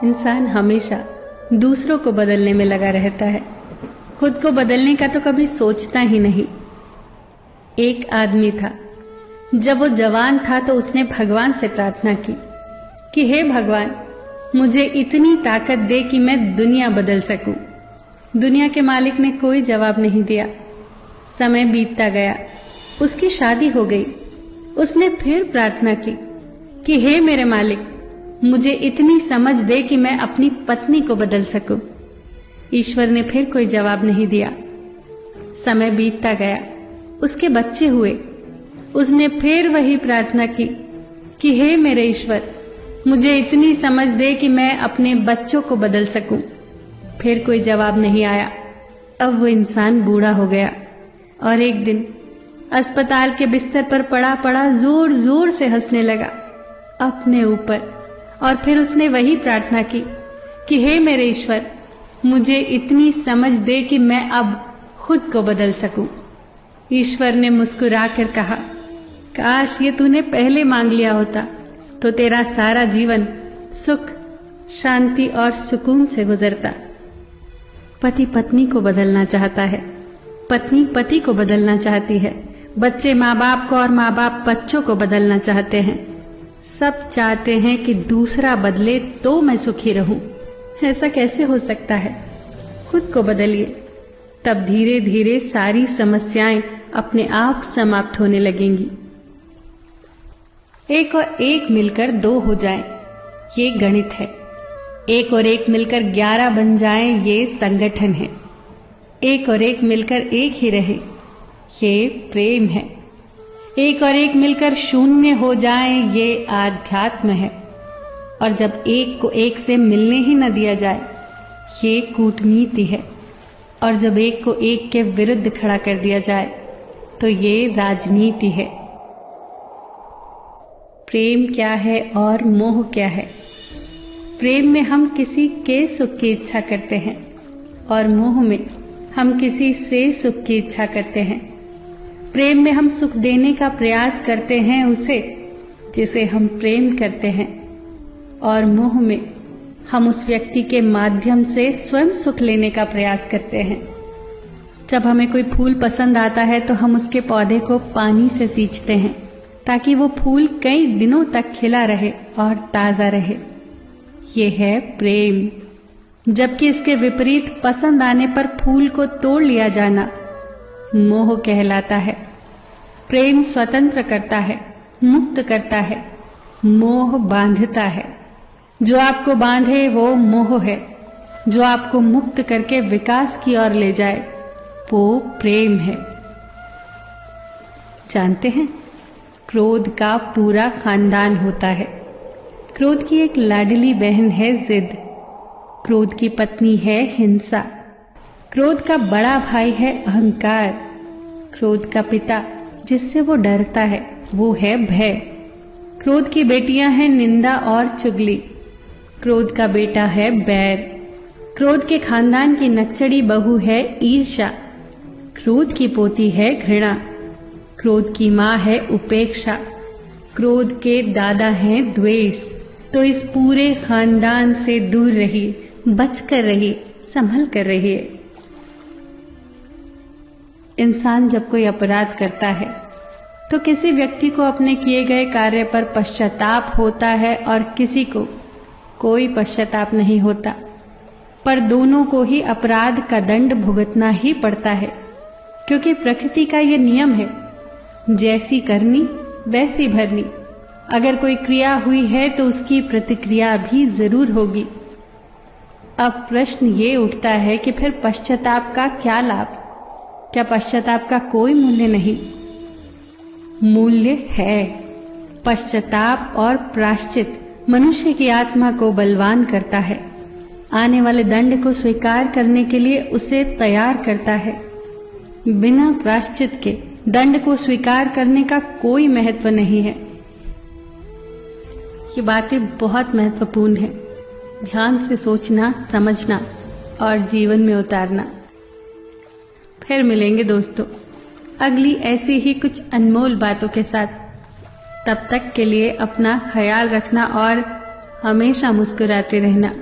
इंसान हमेशा दूसरों को बदलने में लगा रहता है, खुद को बदलने का तो कभी सोचता ही नहीं। एक आदमी था, जब वो जवान था तो उसने भगवान से प्रार्थना की कि हे भगवान, मुझे इतनी ताकत दे कि मैं दुनिया बदल सकूं। दुनिया के मालिक ने कोई जवाब नहीं दिया। समय बीतता गया, उसकी शादी हो गई। उसने फिर प्रार्थना की कि हे मेरे मालिक, मुझे इतनी समझ दे कि मैं अपनी पत्नी को बदल सकूं। ईश्वर ने फिर कोई जवाब नहीं दिया। समय बीतता गया, उसके बच्चे हुए। उसने फिर वही प्रार्थना की कि हे मेरे ईश्वर, मुझे इतनी समझ दे कि मैं अपने बच्चों को बदल सकूं। फिर कोई जवाब नहीं आया। अब वो इंसान बूढ़ा हो गया और एक दिन अस्पताल के बिस्तर पर पड़ा पड़ा जोर जोर से हंसने लगा अपने ऊपर। और फिर उसने वही प्रार्थना की कि हे मेरे ईश्वर, मुझे इतनी समझ दे कि मैं अब खुद को बदल सकूं। ईश्वर ने मुस्कुराकर कहा, काश ये तूने पहले मांग लिया होता तो तेरा सारा जीवन सुख, शांति और सुकून से गुजरता। पति पत्नी को बदलना चाहता है, पत्नी पति को बदलना चाहती है, बच्चे माँ बाप को और माँ बाप बच्चों को बदलना चाहते हैं। सब चाहते हैं कि दूसरा बदले तो मैं सुखी रहूं। ऐसा कैसे हो सकता है? खुद को बदलिए, तब धीरे धीरे सारी समस्याएं अपने आप समाप्त होने लगेंगी। एक और एक मिलकर 2 हो जाएं, ये गणित है। एक और एक मिलकर 11 बन जाएं, ये संगठन है। एक और एक मिलकर 1 ही रहे, ये प्रेम है। एक और एक मिलकर 0 हो जाएं, ये आध्यात्म है। और जब एक को एक से मिलने ही न दिया जाए, ये कूटनीति है। और जब एक को एक के विरुद्ध खड़ा कर दिया जाए तो ये राजनीति है। प्रेम क्या है और मोह क्या है? प्रेम में हम किसी के सुख की इच्छा करते हैं और मोह में हम किसी से सुख की इच्छा करते हैं। प्रेम में हम सुख देने का प्रयास करते हैं उसे जिसे हम प्रेम करते हैं, और मोह में हम उस व्यक्ति के माध्यम से स्वयं सुख लेने का प्रयास करते हैं। जब हमें कोई फूल पसंद आता है तो हम उसके पौधे को पानी से सींचते हैं ताकि वो फूल कई दिनों तक खिला रहे और ताजा रहे। ये है प्रेम। जबकि इसके विपरीत पसंद आने पर फूल को तोड़ लिया जाना मोह कहलाता है। प्रेम स्वतंत्र करता है, मुक्त करता है, मोह बांधता है। जो आपको बांधे वो मोह है, जो आपको मुक्त करके विकास की ओर ले जाए वो प्रेम है। जानते हैं, क्रोध का पूरा खानदान होता है। क्रोध की एक लाडली बहन है जिद, क्रोध की पत्नी है हिंसा, क्रोध का बड़ा भाई है अहंकार, क्रोध का पिता जिससे वो डरता है वो है भय, क्रोध की बेटियां हैं निंदा और चुगली, क्रोध का बेटा है बैर, क्रोध के खानदान की नकचड़ी बहू है ईर्ष्या, क्रोध की पोती है घृणा, क्रोध की माँ है उपेक्षा, क्रोध के दादा हैं द्वेष। तो इस पूरे खानदान से दूर रहिए, बच कर रहिए, संभल कर रहिए। इंसान जब कोई अपराध करता है तो किसी व्यक्ति को अपने किए गए कार्य पर पश्चाताप होता है और किसी को कोई पश्चाताप नहीं होता, पर दोनों को ही अपराध का दंड भुगतना ही पड़ता है, क्योंकि प्रकृति का ये नियम है, जैसी करनी वैसी भरनी। अगर कोई क्रिया हुई है तो उसकी प्रतिक्रिया भी जरूर होगी। अब प्रश्न ये उठता है कि फिर पश्चाताप का क्या लाभ? क्या पश्चाताप का कोई मूल्य नहीं? मूल्य है। पश्चाताप और प्रायश्चित मनुष्य की आत्मा को बलवान करता है, आने वाले दंड को स्वीकार करने के लिए उसे तैयार करता है। बिना प्रायश्चित के दंड को स्वीकार करने का कोई महत्व नहीं है। ये बातें बहुत महत्वपूर्ण है, ध्यान से सोचना, समझना और जीवन में उतारना। फिर मिलेंगे दोस्तों अगली ऐसी ही कुछ अनमोल बातों के साथ। तब तक के लिए अपना ख्याल रखना और हमेशा मुस्कुराते रहना।